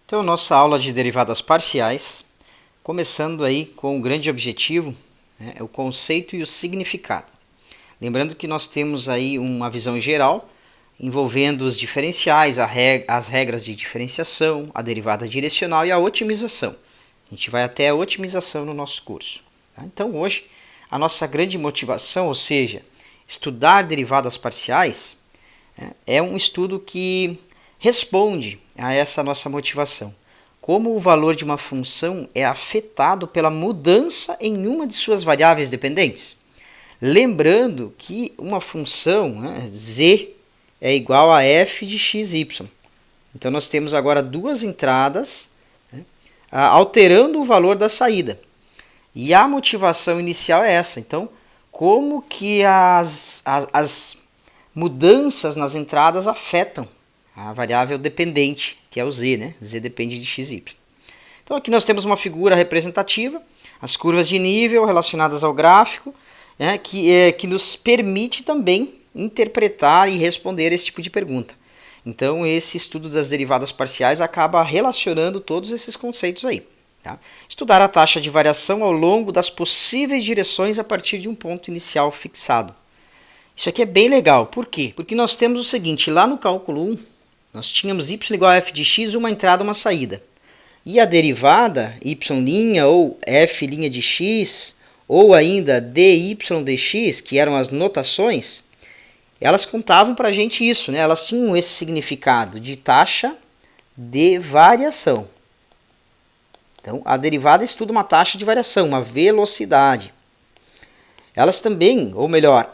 Então, nossa aula de derivadas parciais, começando aí com o grande objetivo, é o conceito e o significado. Lembrando que nós temos aí uma visão geral, envolvendo os diferenciais, as regras de diferenciação, a derivada direcional e a otimização. A gente vai até a otimização no nosso curso. Tá? Então, hoje, a nossa grande motivação, ou seja, estudar derivadas parciais, é um estudo que responde a essa nossa motivação. Como o valor de uma função é afetado pela mudança em uma de suas variáveis dependentes. Lembrando que uma função, z, é igual a f de xy. Então nós temos agora duas entradas, alterando o valor da saída. E a motivação inicial é essa. Então, como que as mudanças nas entradas afetam a variável dependente, que é o z, né? Z depende de xy. Então aqui nós temos uma figura representativa, as curvas de nível relacionadas ao gráfico, que nos permite também interpretar e responder esse tipo de pergunta. Então esse estudo das derivadas parciais acaba relacionando todos esses conceitos aí. Tá? Estudar a taxa de variação ao longo das possíveis direções a partir de um ponto inicial fixado. Isso aqui é bem legal. Por quê? Porque nós temos o seguinte, lá no cálculo 1, nós tínhamos y igual a f de x, uma entrada, uma saída. E a derivada, y' ou f' de x, ou ainda dy dx, que eram as notações, elas contavam para a gente isso, né? Elas tinham esse significado de taxa de variação. Então, a derivada estuda uma taxa de variação, uma velocidade. Elas também, ou melhor,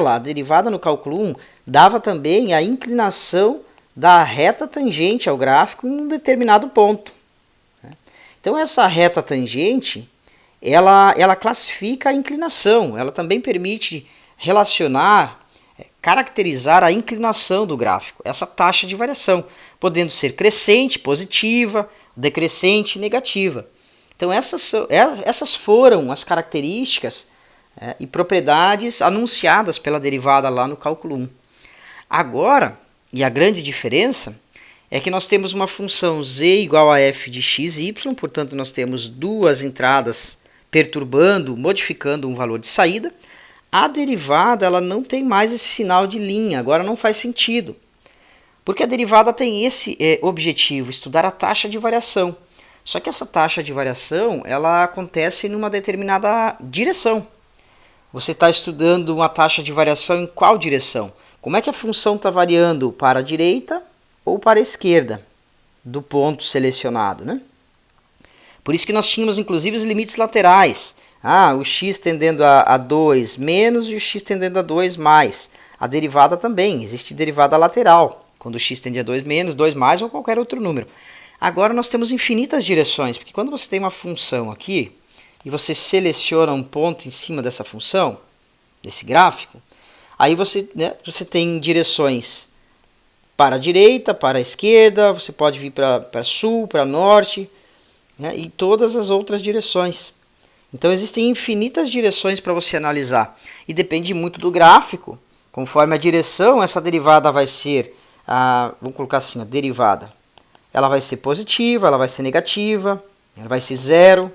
a derivada no cálculo 1, dava também a inclinação da reta tangente ao gráfico em um determinado ponto. Então, essa reta tangente, ela classifica a inclinação, ela também permite relacionar, caracterizar a inclinação do gráfico, essa taxa de variação, podendo ser crescente, positiva, decrescente, negativa. Então, essas foram as características e propriedades anunciadas pela derivada lá no cálculo 1. Agora, e a grande diferença é que nós temos uma função z igual a f de xy, portanto nós temos duas entradas perturbando, modificando um valor de saída. A derivada ela não tem mais esse sinal de linha, agora não faz sentido. Porque a derivada tem esse objetivo, estudar a taxa de variação. Só que essa taxa de variação ela acontece em uma determinada direção. Você está estudando uma taxa de variação em qual direção? Como é que a função está variando para a direita ou para a esquerda do ponto selecionado, né? Por isso que nós tínhamos inclusive os limites laterais. O x tendendo a 2 menos e o x tendendo a 2 mais. A derivada também, existe derivada lateral, quando o x tende a 2 menos, 2 mais ou qualquer outro número. Agora nós temos infinitas direções, porque quando você tem uma função aqui, e você seleciona um ponto em cima dessa função, desse gráfico, aí você tem direções para a direita, para a esquerda, você pode vir para sul, para norte, e todas as outras direções. Então existem infinitas direções para você analisar. E depende muito do gráfico. Conforme a direção, essa derivada vai ser, vamos colocar assim, a derivada. Ela vai ser positiva, ela vai ser negativa, ela vai ser zero.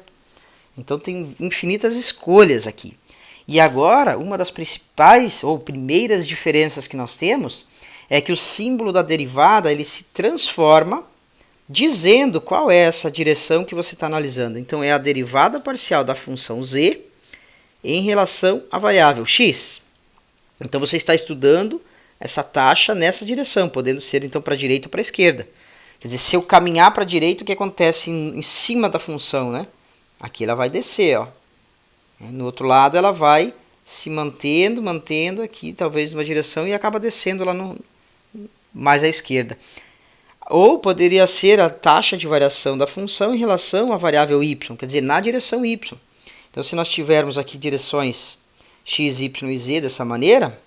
Então tem infinitas escolhas aqui. E agora, uma das principais ou primeiras diferenças que nós temos é que o símbolo da derivada ele se transforma dizendo qual é essa direção que você está analisando. Então é a derivada parcial da função z em relação à variável x. Então você está estudando essa taxa nessa direção, podendo ser então para a direita ou para a esquerda. Quer dizer, se eu caminhar para a direita, o que acontece em cima da função, né? Aqui ela vai descer, ó. No outro lado ela vai se mantendo aqui, talvez numa direção, e acaba descendo lá mais à esquerda. Ou poderia ser a taxa de variação da função em relação à variável y, quer dizer, na direção y. Então, se nós tivermos aqui direções x, y e z dessa maneira,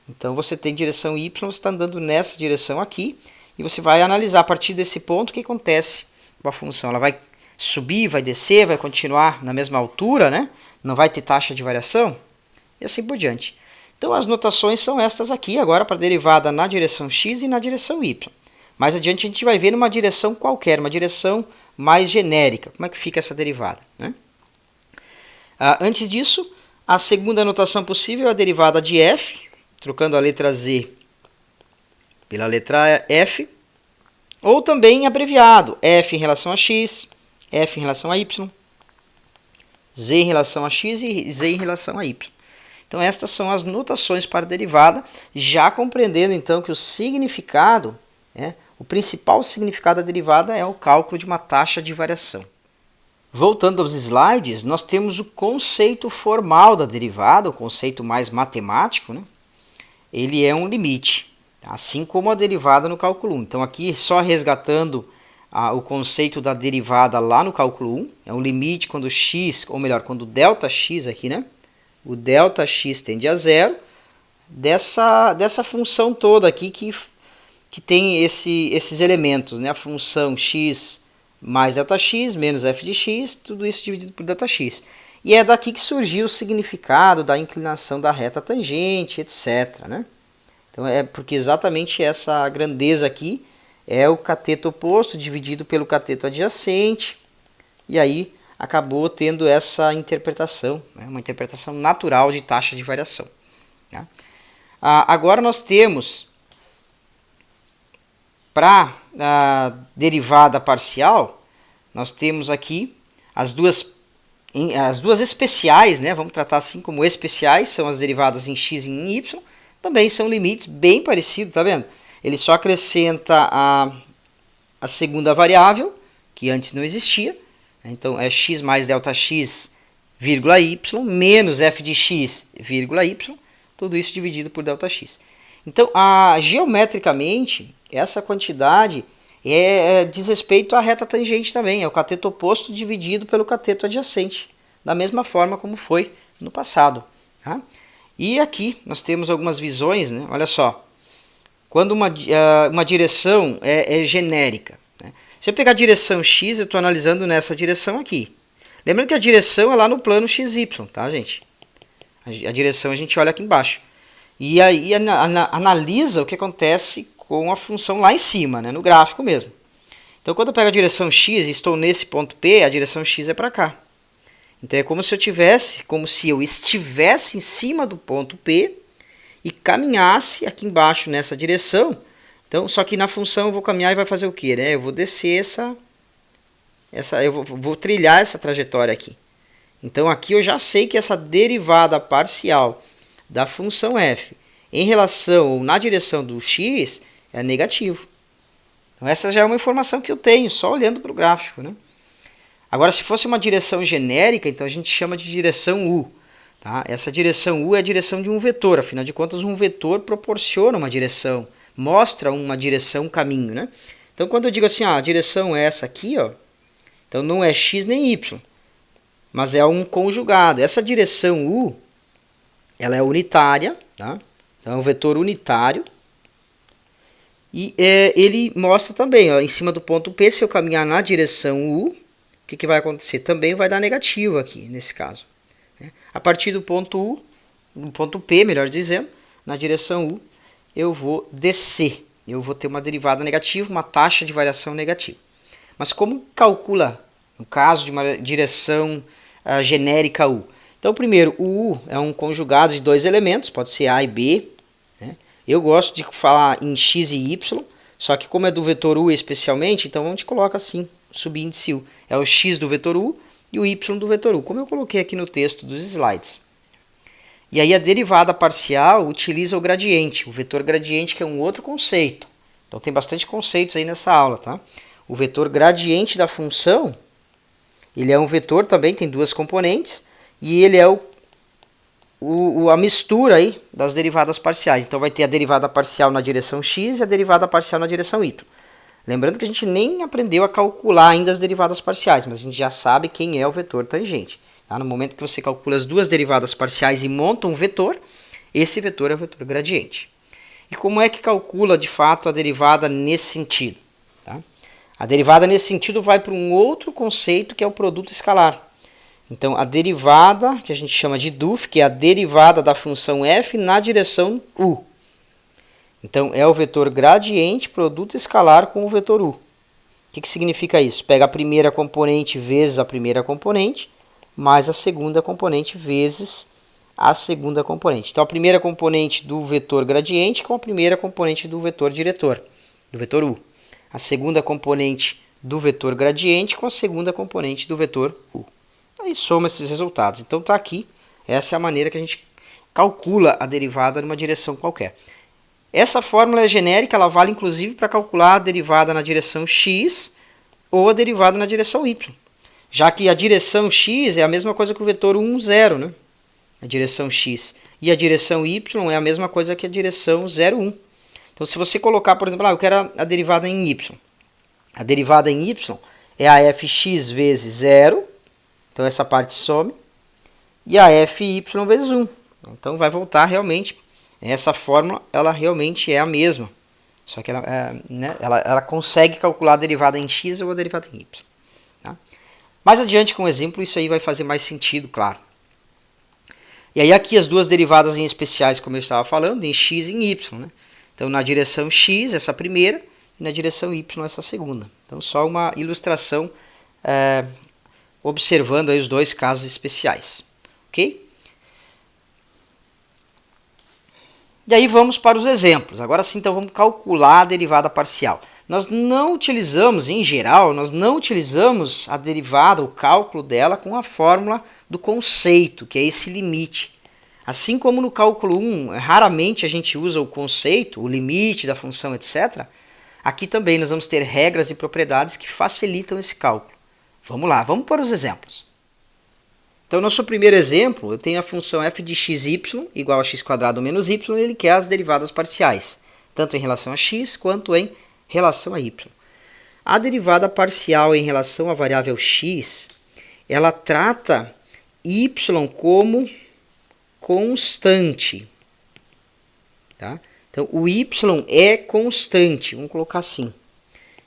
então você tem direção y, você está andando nessa direção aqui, e você vai analisar a partir desse ponto o que acontece com a função. Ela vai subir, vai descer, vai continuar na mesma altura, né? Não vai ter taxa de variação, e assim por diante. Então, as notações são estas aqui, agora para a derivada na direção x e na direção y. Mais adiante a gente vai ver numa direção qualquer, uma direção mais genérica. Como é que fica essa derivada, né? Antes disso, a segunda notação possível é a derivada de f, trocando a letra z pela letra f, ou também abreviado, f em relação a x, f em relação a y, z em relação a x e z em relação a y. Então estas são as notações para a derivada, já compreendendo então que o significado, o principal significado da derivada é o cálculo de uma taxa de variação. Voltando aos slides, nós temos o conceito formal da derivada, o conceito mais matemático, né? Ele é um limite, assim como a derivada no cálculo 1. Então aqui só resgatando o conceito da derivada lá no cálculo 1, é um limite quando x, ou melhor, quando Δx aqui, né? O Δx tende a zero, dessa função toda aqui que tem esses elementos, né? A função x mais Δx menos f de x, tudo isso dividido por Δx. E é daqui que surgiu o significado da inclinação da reta tangente, etc, né? Então é porque exatamente essa grandeza aqui é o cateto oposto dividido pelo cateto adjacente, e aí acabou tendo essa interpretação, né? Uma interpretação natural de taxa de variação, né? Agora nós temos, para a derivada parcial, nós temos aqui as duas especiais, né? Vamos tratar assim como especiais, são as derivadas em x e em y, também são limites bem parecidos, tá vendo? Ele só acrescenta a segunda variável, que antes não existia, então é x mais Δx, vírgula y, menos f de x, vírgula y, tudo isso dividido por Δx. Então, geometricamente, essa quantidade diz respeito à reta tangente também, é o cateto oposto dividido pelo cateto adjacente, da mesma forma como foi no passado, tá? E aqui nós temos algumas visões, né? Olha só, quando uma direção é genérica, né? Se eu pegar a direção x, eu estou analisando nessa direção aqui. Lembrando que a direção é lá no plano xy, tá, gente? A direção a gente olha aqui embaixo. E aí analisa o que acontece com a função lá em cima, né, no gráfico mesmo. Então, quando eu pego a direção x e estou nesse ponto P, a direção x é para cá. Então, é como se eu estivesse em cima do ponto P e caminhasse aqui embaixo nessa direção. Então, só que na função eu vou caminhar e vai fazer o quê, né? Eu vou descer eu vou trilhar essa trajetória aqui. Então, aqui eu já sei que essa derivada parcial da função f em relação ou na direção do x é negativo. Então, essa já é uma informação que eu tenho, só olhando para o gráfico, né? Agora, se fosse uma direção genérica, então a gente chama de direção u. Tá? Essa direção u é a direção de um vetor, afinal de contas, um vetor proporciona uma direção, mostra uma direção, um caminho, né? Então, quando eu digo assim, a direção é essa aqui, ó, então não é x nem y, mas é um conjugado. Essa direção u, ela é unitária, tá? Então é um vetor unitário. E ele mostra também, ó, em cima do ponto P, se eu caminhar na direção U, o que vai acontecer? Também vai dar negativo aqui, nesse caso, né? A partir do ponto U, do ponto P, melhor dizendo, na direção U, eu vou descer. Eu vou ter uma derivada negativa, uma taxa de variação negativa. Mas como calcula, no caso de uma direção genérica U? Então, primeiro, o U é um conjugado de dois elementos, pode ser A e B, né? Eu gosto de falar em x e y, só que como é do vetor u especialmente, então a gente coloca assim, subíndice u. É o x do vetor u e o y do vetor u, como eu coloquei aqui no texto dos slides. E aí a derivada parcial utiliza o gradiente, o vetor gradiente, que é um outro conceito. Então tem bastante conceitos aí nessa aula, tá? O vetor gradiente da função, ele é um vetor também, tem duas componentes, e ele é a mistura aí das derivadas parciais. Então vai ter a derivada parcial na direção x e a derivada parcial na direção y. Lembrando que a gente nem aprendeu a calcular ainda as derivadas parciais, mas a gente já sabe quem é o vetor tangente. Tá? No momento que você calcula as duas derivadas parciais e monta um vetor, esse vetor é o vetor gradiente. E como é que calcula de fato a derivada nesse sentido? Tá? A derivada nesse sentido vai para um outro conceito que é o produto escalar. Então, a derivada, que a gente chama de DUF, que é a derivada da função f na direção u. Então, é o vetor gradiente produto escalar com o vetor u. O que significa isso? Pega a primeira componente vezes a primeira componente, mais a segunda componente vezes a segunda componente. Então, a primeira componente do vetor gradiente com a primeira componente do vetor diretor, do vetor u. A segunda componente do vetor gradiente com a segunda componente do vetor u. Aí soma esses resultados. Então, está aqui. Essa é a maneira que a gente calcula a derivada numa direção qualquer. Essa fórmula é genérica, ela vale inclusive para calcular a derivada na direção x ou a derivada na direção y. Já que a direção x é a mesma coisa que o vetor 1, 0, né? A direção x. E a direção y é a mesma coisa que a direção 0, 1. Então, se você colocar, por exemplo, eu quero a derivada em y. A derivada em y é a fx vezes 0. Então, essa parte some. E a fy vezes 1. Então, vai voltar realmente. Essa fórmula, ela realmente é a mesma. Só que ela consegue calcular a derivada em x ou a derivada em y. Tá? Mais adiante, com o exemplo, isso aí vai fazer mais sentido, claro. E aí aqui as duas derivadas em especiais, como eu estava falando, em x e em y. Né? Então, na direção x, essa primeira, e na direção y, essa segunda. Então, só uma ilustração observando aí os dois casos especiais. Ok? E aí vamos para os exemplos. Agora sim, então vamos calcular a derivada parcial. Nós não utilizamos, em geral, a derivada, o cálculo dela com a fórmula do conceito, que é esse limite. Assim como no cálculo 1, raramente a gente usa o conceito, o limite da função, etc. Aqui também nós vamos ter regras e propriedades que facilitam esse cálculo. Vamos lá, vamos para os exemplos. Então, nosso primeiro exemplo, eu tenho a função f de xy igual a x² menos y, e ele quer as derivadas parciais, tanto em relação a x quanto em relação a y. A derivada parcial em relação à variável x, ela trata y como constante. Tá? Então, o y é constante, vamos colocar assim. O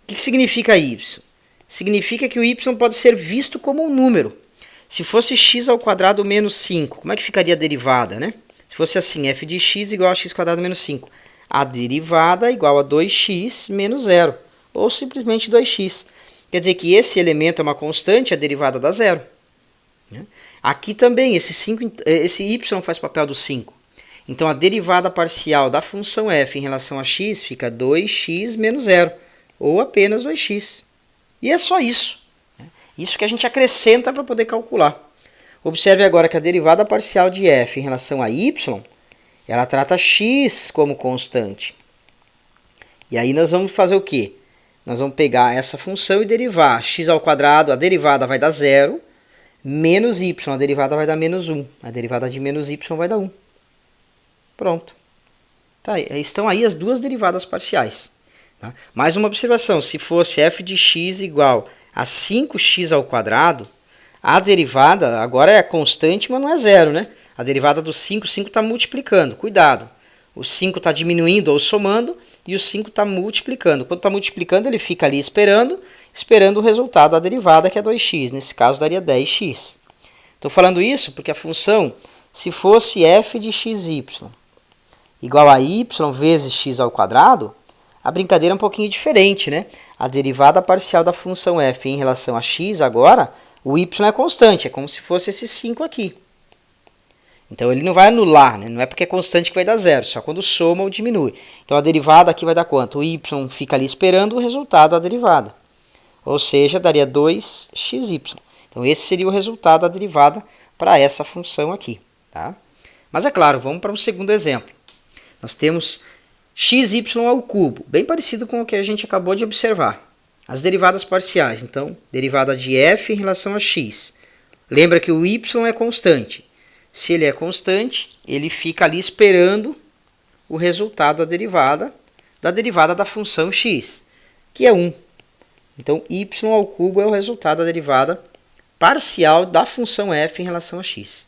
que significa y? Significa que o y pode ser visto como um número. Se fosse x² menos 5, como é que ficaria a derivada, né? Se fosse assim, f de x igual a x² menos 5. A derivada é igual a 2x menos 0, ou simplesmente 2x. Quer dizer que esse elemento é uma constante, a derivada dá 0. Né? Aqui também, esse y faz papel do 5. Então, a derivada parcial da função f em relação a x fica 2x menos 0, ou apenas 2x. E é só isso. Isso que a gente acrescenta para poder calcular. Observe agora que a derivada parcial de f em relação a y, ela trata x como constante. E aí nós vamos fazer o quê? Nós vamos pegar essa função e derivar x², a derivada vai dar 0, menos y, a derivada vai dar menos 1. A derivada de menos y vai dar 1. Pronto. Tá, estão aí as duas derivadas parciais. Tá? Mais uma observação, se fosse f de x igual a 5x², a derivada agora é constante, mas não é 0, né? A derivada do 5 está multiplicando. Cuidado. O 5 está diminuindo ou somando e o 5 está multiplicando. Quando está multiplicando, ele fica ali esperando o resultado da derivada, que é 2x. Nesse caso, daria 10x. Estou falando isso porque a função, se fosse f de xy igual a y vezes x², a brincadeira é um pouquinho diferente, né? A derivada parcial da função f em relação a x agora, o y é constante, é como se fosse esse 5 aqui. Então, ele não vai anular, né? Não é porque é constante que vai dar 0, só quando soma ou diminui. Então, a derivada aqui vai dar quanto? O y fica ali esperando o resultado da derivada. Ou seja, daria 2xy. Então, esse seria o resultado da derivada para essa função aqui. Tá? Mas, é claro, vamos para um segundo exemplo. Nós temos xy ao cubo, bem parecido com o que a gente acabou de observar. As derivadas parciais, então, derivada de f em relação a x. Lembra que o y é constante. Se ele é constante, ele fica ali esperando o resultado da derivada da função x, que é 1. Então, y ao cubo é o resultado da derivada parcial da função f em relação a x.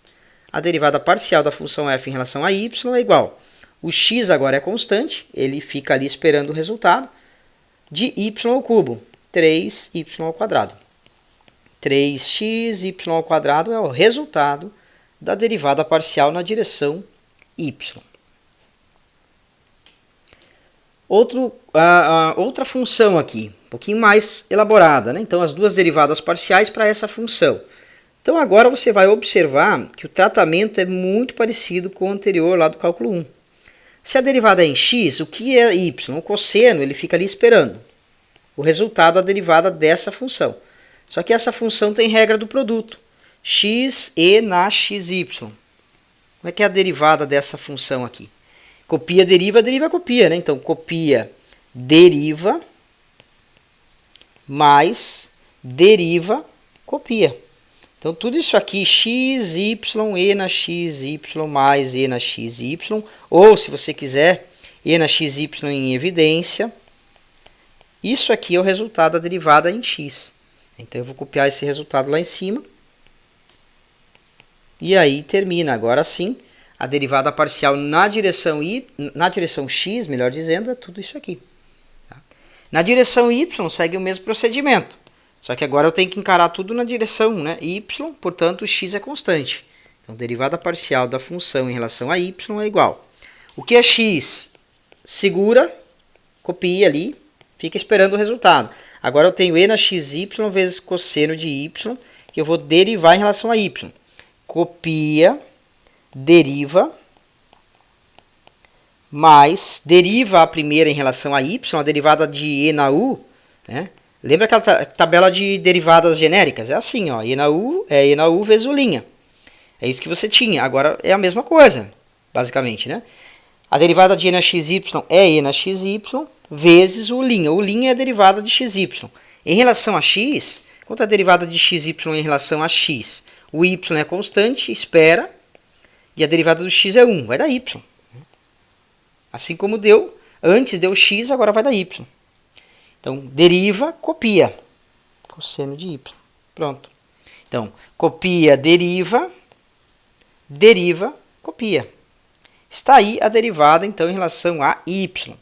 A derivada parcial da função f em relação a y é igual. O x agora é constante, ele fica ali esperando o resultado de y ao cubo, 3y². 3xy² é o resultado da derivada parcial na direção y. Outra função aqui, um pouquinho mais elaborada, né? Então, as duas derivadas parciais para essa função. Então, agora você vai observar que o tratamento é muito parecido com o anterior lá do cálculo 1. Se a derivada é em x, o que é y? O cosseno ele fica ali esperando o resultado da derivada dessa função. Só que essa função tem regra do produto, x e na xy. Como é que é a derivada dessa função aqui? Copia, deriva, deriva, copia, né? Então, copia, deriva, mais deriva, copia. Então, tudo isso aqui, x, y, e na x, y, mais e na x, y, ou, se você quiser, e na x, y em evidência. Isso aqui é o resultado da derivada em x. Então, eu vou copiar esse resultado lá em cima. E aí, termina, agora sim, a derivada parcial na direção x, melhor dizendo, é tudo isso aqui. Tá? Na direção y, segue o mesmo procedimento. Só que agora eu tenho que encarar tudo na direção, né, y, portanto, o x é constante. Então, derivada parcial da função em relação a y é igual. O que é x? Segura, copia ali, fica esperando o resultado. Agora eu tenho e na xy vezes cosseno de y, que eu vou derivar em relação a y. Copia, deriva, mais deriva a primeira em relação a y, a derivada de e na u, né? Lembra aquela tabela de derivadas genéricas? É assim, ó, e na u vezes u'. É isso que você tinha. Agora é a mesma coisa, basicamente, né? A derivada de e na xy é e na xy vezes u'. U' é a derivada de xy. Em relação a x, quanto é a derivada de xy em relação a x? O y é constante, espera, e a derivada do x é 1, vai dar y. Assim como antes deu x, agora vai dar y. Então, deriva, copia. Cosseno de y. Pronto. Então, copia, deriva, copia. Está aí a derivada, então, em relação a y.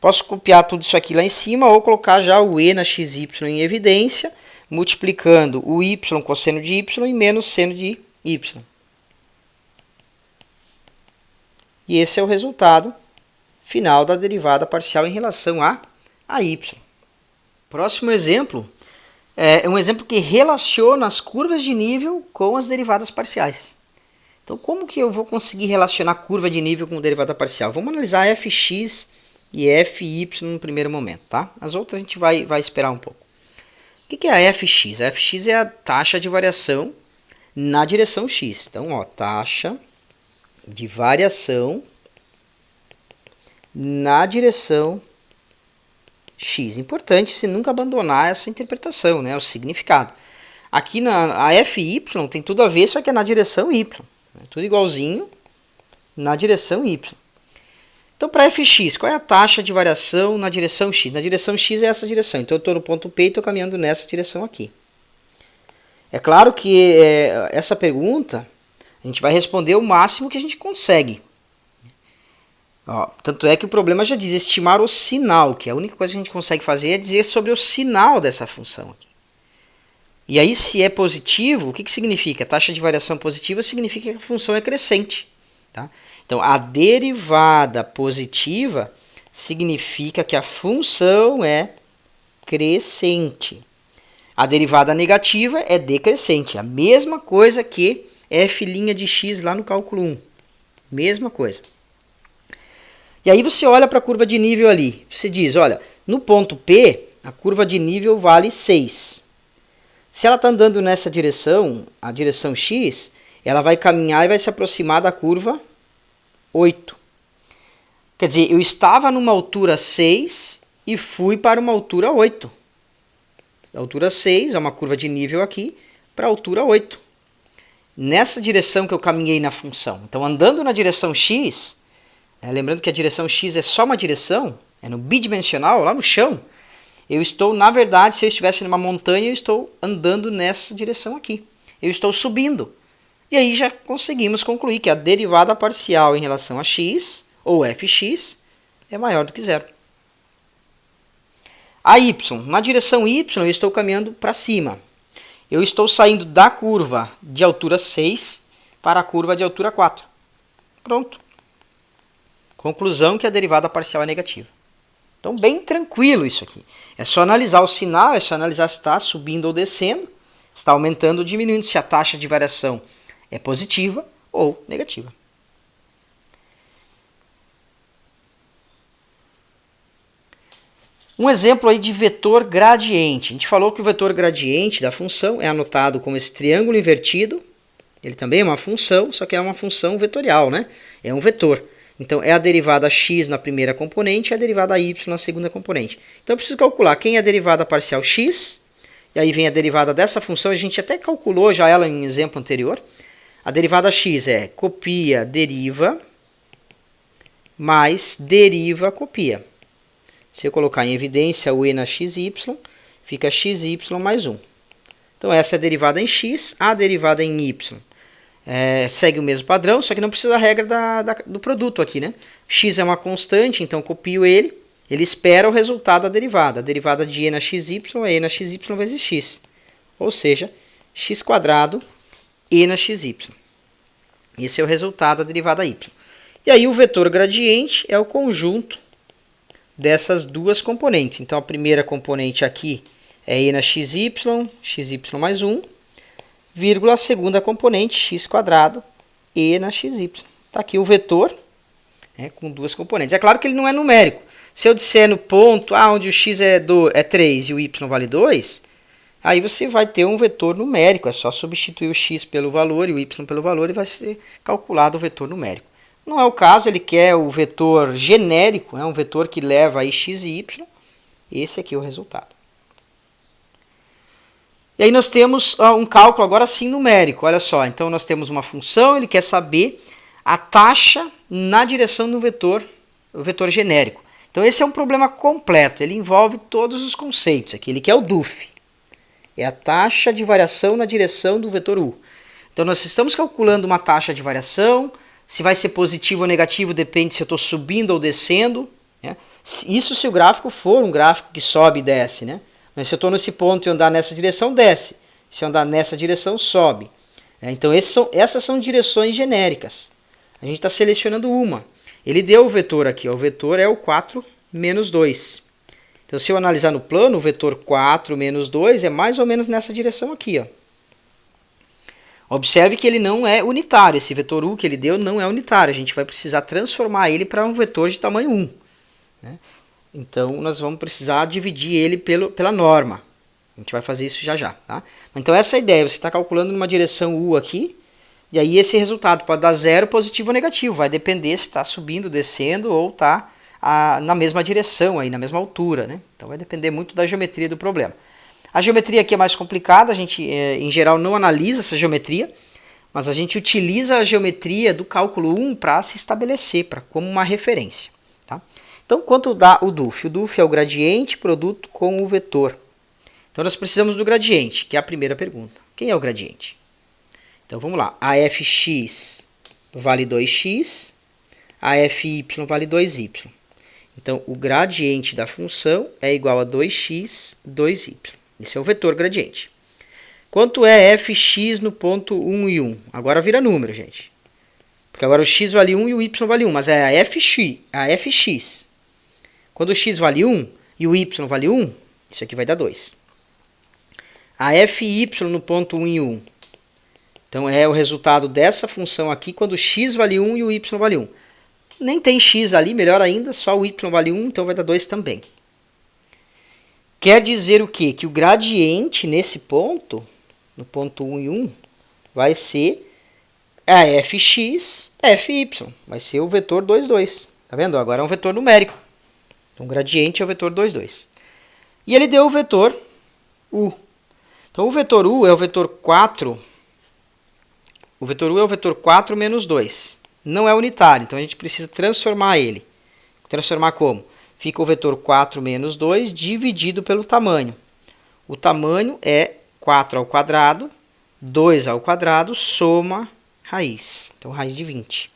Posso copiar tudo isso aqui lá em cima ou colocar já o e na xy em evidência, multiplicando o y cosseno de y e menos seno de y. E esse é o resultado final da derivada parcial em relação a y. Próximo exemplo é um exemplo que relaciona as curvas de nível com as derivadas parciais. Então, como que eu vou conseguir relacionar curva de nível com derivada parcial? Vamos analisar fx e fy no primeiro momento, tá? As outras a gente vai esperar um pouco. O que é a fx? A fx é a taxa de variação na direção x. Então, ó, taxa de variação na direção x. Importante você nunca abandonar essa interpretação, né? O significado. Aqui a fy tem tudo a ver, só que é na direção y. Tudo igualzinho na direção y. Então, para fx, qual é a taxa de variação na direção x? Na direção x é essa direção. Então, eu estou no ponto P e estou caminhando nessa direção aqui. É claro que essa pergunta a gente vai responder o máximo que a gente consegue. Ó, tanto é que o problema já diz estimar o sinal, que a única coisa que a gente consegue fazer é dizer sobre o sinal dessa função aqui. E aí, se é positivo, o que significa? A taxa de variação positiva significa que a função é crescente. Tá? Então, a derivada positiva significa que a função é crescente. A derivada negativa é decrescente. A mesma coisa que f' de x lá no cálculo 1. Mesma coisa. E aí você olha para a curva de nível ali. Você diz, olha, no ponto P, a curva de nível vale 6. Se ela está andando nessa direção, a direção x, ela vai caminhar e vai se aproximar da curva 8. Quer dizer, eu estava numa altura 6 e fui para uma altura 8. A altura 6 é uma curva de nível aqui para a altura 8. Nessa direção que eu caminhei na função. Então, andando na direção x, lembrando que a direção x é só uma direção, é no bidimensional, lá no chão. Eu estou, na verdade, se eu estivesse numa montanha, eu estou andando nessa direção aqui. Eu estou subindo. E aí já conseguimos concluir que a derivada parcial em relação a x, ou fx, é maior do que zero. A y. Na direção y, eu estou caminhando para cima. Eu estou saindo da curva de altura 6 para a curva de altura 4. Pronto. Conclusão que a derivada parcial é negativa. Então, bem tranquilo isso aqui. É só analisar o sinal, é só analisar se está subindo ou descendo, se está aumentando ou diminuindo, se a taxa de variação é positiva ou negativa. Um exemplo aí de vetor gradiente. A gente falou que o vetor gradiente da função é anotado como esse triângulo invertido. Ele também é uma função, só que é uma função vetorial, né? É um vetor. Então, é a derivada x na primeira componente e a derivada y na segunda componente. Então, eu preciso calcular quem é a derivada parcial x, e aí vem a derivada dessa função, a gente até calculou já ela em exemplo anterior. A derivada x é copia, deriva, mais deriva, copia. Se eu colocar em evidência o e na xy, fica xy mais 1. Então, essa é a derivada em x, a derivada em y. Segue o mesmo padrão, só que não precisa da regra do produto aqui, né? X é uma constante, então copio ele espera o resultado da derivada. A derivada de e na xy é e na xy vezes x. Ou seja, x quadrado e na xy. Esse é o resultado da derivada y. E aí o vetor gradiente é o conjunto dessas duas componentes. Então a primeira componente aqui é e na xy mais 1, vírgula a segunda componente, x quadrado, e na xy. Está aqui o vetor com duas componentes. É claro que ele não é numérico. Se eu disser no ponto onde o x é 3 e o y vale 2, aí você vai ter um vetor numérico. É só substituir o x pelo valor e o y pelo valor e vai ser calculado o vetor numérico. Não é o caso, ele quer o vetor genérico, um vetor que leva aí x e y. Esse aqui é o resultado. E aí nós temos um cálculo agora sim numérico, olha só. Então nós temos uma função, ele quer saber a taxa na direção do vetor, o vetor genérico. Então esse é um problema completo, ele envolve todos os conceitos aqui. Ele quer o DUF, é a taxa de variação na direção do vetor U. Então nós estamos calculando uma taxa de variação, se vai ser positivo ou negativo depende se eu estou subindo ou descendo, né? Isso se o gráfico for um gráfico que sobe e desce, né? Mas se eu estou nesse ponto e andar nessa direção, desce. Se eu andar nessa direção, sobe. Então essas são direções genéricas. A gente está selecionando uma. Ele deu o vetor aqui. O vetor é o 4 menos 2. Então se eu analisar no plano, o vetor 4 menos 2 é mais ou menos nessa direção aqui. Observe que ele não é unitário. Esse vetor U que ele deu não é unitário. A gente vai precisar transformar ele para um vetor de tamanho 1. Né? Então, nós vamos precisar dividir ele pela norma. A gente vai fazer isso já já. Tá? Então, essa é a ideia. Você está calculando numa direção U aqui. E aí, esse resultado pode dar 0, positivo ou negativo. Vai depender se está subindo, descendo ou está na mesma direção, aí, na mesma altura. Né? Então, vai depender muito da geometria do problema. A geometria aqui é mais complicada. A gente, em geral, não analisa essa geometria. Mas a gente utiliza a geometria do cálculo 1 para se estabelecer, como uma referência. Tá? Então, quanto dá o DUF? O DUF é o gradiente produto com o vetor. Então, nós precisamos do gradiente, que é a primeira pergunta. Quem é o gradiente? Então, vamos lá. A fx vale 2x, a fy vale 2y. Então, o gradiente da função é igual a 2x, 2y. Esse é o vetor gradiente. Quanto é fx no ponto 1 e 1? Agora vira número, gente. Porque agora o x vale 1 e o y vale 1, mas é a fx. Quando o x vale 1 e o y vale 1, isso aqui vai dar 2. A fy no ponto 1 e 1. Então, é o resultado dessa função aqui quando o x vale 1 e o y vale 1. Nem tem x ali, melhor ainda, só o y vale 1, então vai dar 2 também. Quer dizer o quê? Que o gradiente nesse ponto, no ponto 1 e 1, vai ser a fx, fy. Vai ser o vetor 2, 2. Tá vendo? Agora é um vetor numérico. Então, o gradiente é o vetor 2, 2. E ele deu o vetor U. Então, o vetor U é o vetor 4. O vetor U é o vetor 4 menos 2. Não é unitário, então a gente precisa transformar ele. Transformar como? Fica o vetor 4 menos 2 dividido pelo tamanho. O tamanho é 4 ao quadrado, 2 ao quadrado, soma raiz. Então, raiz de 20.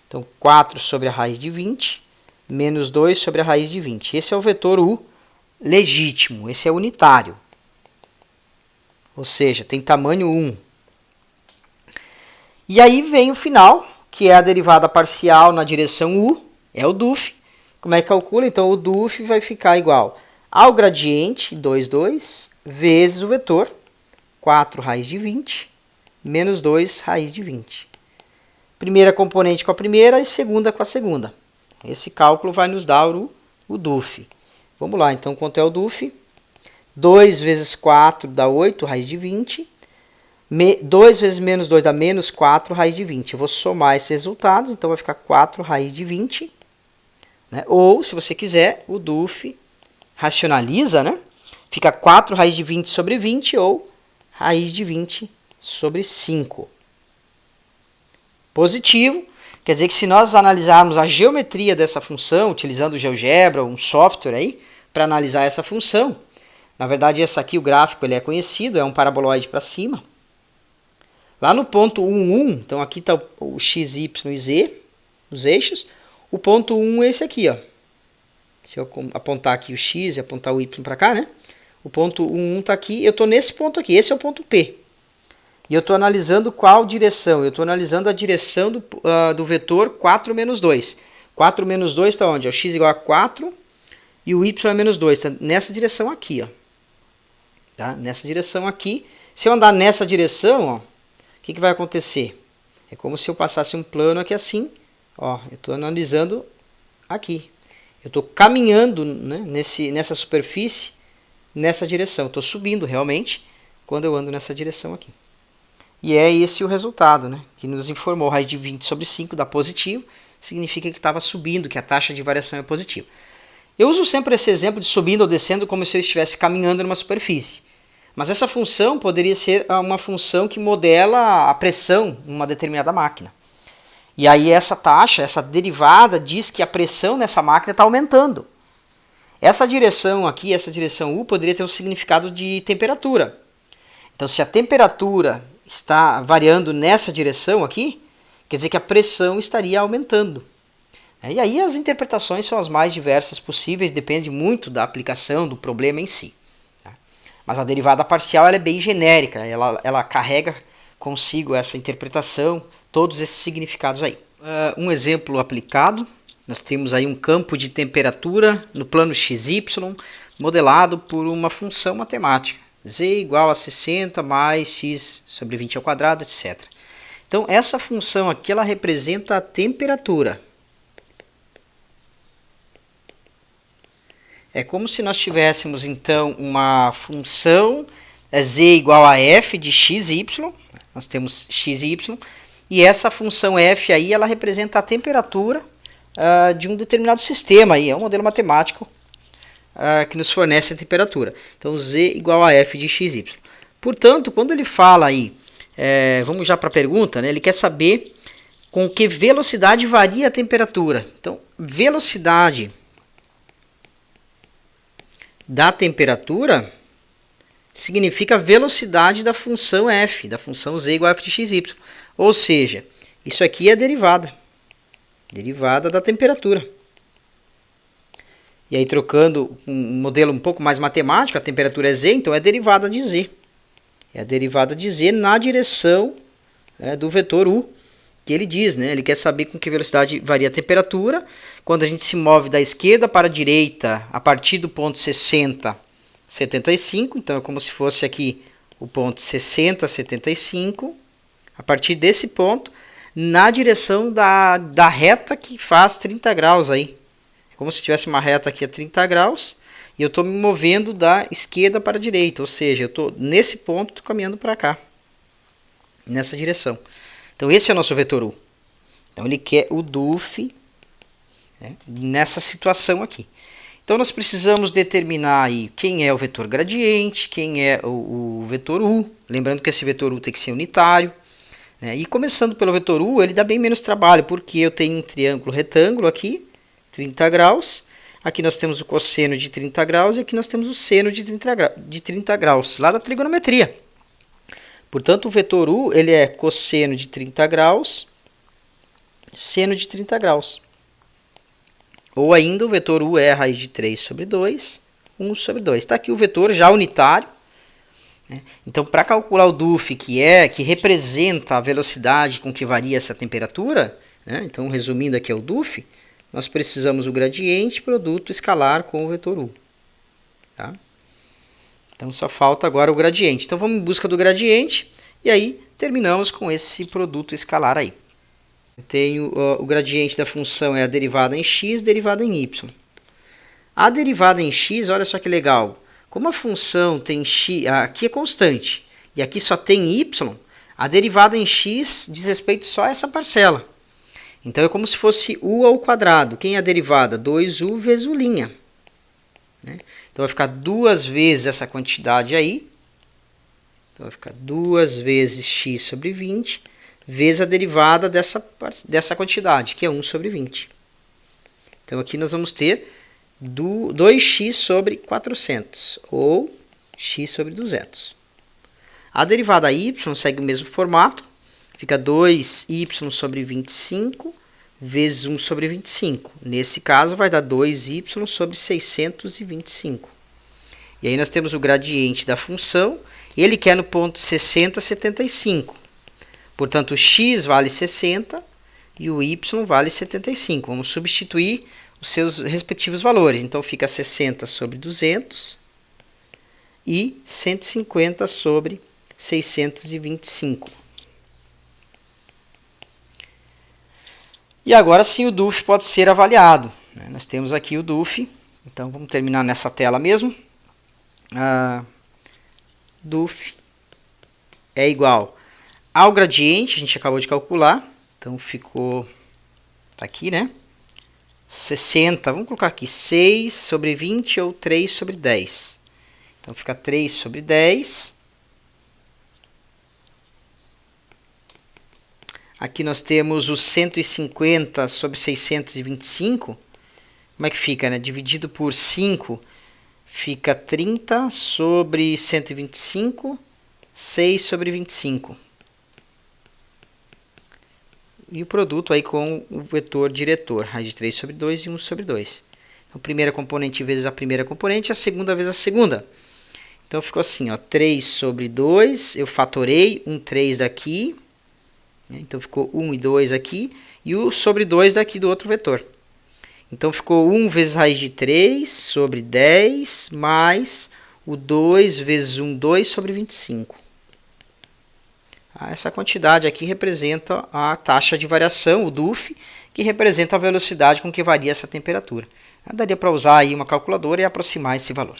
Então, 4 sobre a raiz de 20, menos 2 sobre a raiz de 20. Esse é o vetor U legítimo, esse é unitário. Ou seja, tem tamanho 1. E aí vem o final, que é a derivada parcial na direção U, é o DUF. Como é que calcula? Então, o DUF vai ficar igual ao gradiente, 2 vezes o vetor, 4 raiz de 20, menos 2 raiz de 20. Primeira componente com a primeira e segunda com a segunda. Esse cálculo vai nos dar o DUF. Vamos lá, então, quanto é o DUF? 2 vezes 4 dá 8 raiz de 20. 2 vezes menos 2 dá menos 4 raiz de 20. Eu vou somar esses resultados, então vai ficar 4 raiz de 20. Né? Ou, se você quiser, o DUF racionaliza, né? Fica 4 raiz de 20 sobre 20 ou raiz de 20 sobre 5. Positivo, quer dizer que se nós analisarmos a geometria dessa função, utilizando o GeoGebra ou um software aí, para analisar essa função, na verdade esse aqui, o gráfico, ele é conhecido, é um paraboloide para cima. Lá no ponto 1, 1, então aqui está o x, y e z, os eixos. O ponto 1 é esse aqui, ó. Se eu apontar aqui o x e apontar o y para cá, né? O ponto 1 está aqui, eu estou nesse ponto aqui, esse é o ponto P. E eu estou analisando qual direção? Eu estou analisando a direção do vetor 4 menos 2. 4 menos 2 está onde? O x igual a 4 e o y é menos 2. Está nessa direção aqui, ó. Tá? Nessa direção aqui. Se eu andar nessa direção, ó, o que vai acontecer? É como se eu passasse um plano aqui assim. Ó, eu estou analisando aqui. Eu estou caminhando, né, nessa superfície, nessa direção. Estou subindo realmente quando eu ando nessa direção aqui. E é esse o resultado, né, que nos informou. Raiz de 20 sobre 5 dá positivo, significa que estava subindo, que a taxa de variação é positiva. Eu uso sempre esse exemplo de subindo ou descendo como se eu estivesse caminhando numa superfície. Mas essa função poderia ser uma função que modela a pressão numa determinada máquina. E aí essa taxa, essa derivada, diz que a pressão nessa máquina está aumentando. Essa direção aqui, essa direção U, poderia ter um significado de temperatura. Então, se a temperatura está variando nessa direção aqui, quer dizer que a pressão estaria aumentando. E aí as interpretações são as mais diversas possíveis, depende muito da aplicação, do problema em si. Mas a derivada parcial ela é bem genérica, ela carrega consigo essa interpretação, todos esses significados aí. Um exemplo aplicado, nós temos aí um campo de temperatura no plano XY, modelado por uma função matemática. Z igual a 60 mais x sobre 20 ao quadrado, etc. Então, essa função aqui, ela representa a temperatura. É como se nós tivéssemos, então, uma função z igual a f de x e y. Nós temos x e y. E essa função f aí, ela representa a temperatura de um determinado sistema. Aí. É um modelo matemático que nos fornece a temperatura. Então, z igual a f de x, y. Portanto, quando ele fala aí, vamos já para a pergunta, né? Ele quer saber com que velocidade varia a temperatura. Então, velocidade da temperatura significa a velocidade da função f, da função z igual a f de x, y. Ou seja, isso aqui é a derivada da temperatura. E aí, trocando um modelo um pouco mais matemático, a temperatura é z, então é a derivada de z. É a derivada de z na direção do vetor u, que ele diz, né? Ele quer saber com que velocidade varia a temperatura. Quando a gente se move da esquerda para a direita, a partir do ponto 60, 75, então é como se fosse aqui o ponto 60, 75, a partir desse ponto, na direção da reta que faz 30 graus aí. É como se tivesse uma reta aqui a 30 graus e eu estou me movendo da esquerda para a direita, ou seja, eu estou nesse ponto, estou caminhando para cá, nessa direção. Então esse é o nosso vetor U. Então ele quer o DUF, né, nessa situação aqui. Então nós precisamos determinar aí quem é o vetor gradiente, quem é o vetor U. Lembrando que esse vetor U tem que ser unitário. Né? E começando pelo vetor U, ele dá bem menos trabalho, porque eu tenho um triângulo retângulo aqui, 30 graus. Aqui nós temos o cosseno de 30 graus e aqui nós temos o seno de 30 graus, lá da trigonometria. Portanto, o vetor U ele é cosseno de 30 graus, seno de 30 graus. Ou ainda o vetor U é a raiz de 3 sobre 2, 1 sobre 2. Está aqui o vetor já unitário. Né? Então, para calcular o DUF, que representa a velocidade com que varia essa temperatura, né? Então, resumindo aqui é o DUF, nós precisamos do gradiente produto escalar com o vetor U. Tá? Então só falta agora o gradiente. Então vamos em busca do gradiente e aí terminamos com esse produto escalar aí. Eu tenho o gradiente da função é a derivada em x, derivada em y. A derivada em x, olha só que legal. Como a função tem x, aqui é constante e aqui só tem y, a derivada em x diz respeito só a essa parcela. Então é como se fosse u ao quadrado. Quem é a derivada? 2u vezes u'. Né? Então vai ficar 2 vezes essa quantidade aí. Então vai ficar 2 vezes x sobre 20 vezes a derivada dessa quantidade, que é 1 sobre 20. Então aqui nós vamos ter 2x sobre 400, ou x sobre 200. A derivada y segue o mesmo formato, fica 2y sobre 25 vezes 1 sobre 25. Nesse caso vai dar 2y sobre 625. E aí nós temos o gradiente da função, ele quer no ponto 60, 75. Portanto, o x vale 60 e o y vale 75. Vamos substituir os seus respectivos valores. Então, fica 60 sobre 200 e 150 sobre 625. E agora sim o DUF pode ser avaliado. Nós temos aqui o DUF. Então, vamos terminar nessa tela mesmo. DUF é igual ao gradiente, a gente acabou de calcular. Então, ficou... Está aqui, né? 60, vamos colocar aqui 6 sobre 20 ou 3 sobre 10. Então fica 3 sobre 10. Aqui nós temos os 150 sobre 625. Como é que fica, né? Dividido por 5, fica 30 sobre 125, 6 sobre 25. E o produto aí com o vetor diretor, raiz de 3 sobre 2 e 1 sobre 2. Então, primeira componente vezes a primeira componente, a segunda vezes a segunda. Então, ficou assim, ó, 3 sobre 2, eu fatorei 3 daqui. Né? Então, ficou 1 e 2 aqui, e o sobre 2 daqui do outro vetor. Então, ficou 1 vezes raiz de 3 sobre 10, mais o 2 vezes 2 sobre 25. Essa quantidade aqui representa a taxa de variação, o DUF, que representa a velocidade com que varia essa temperatura. Daria para usar aí uma calculadora e aproximar esse valor.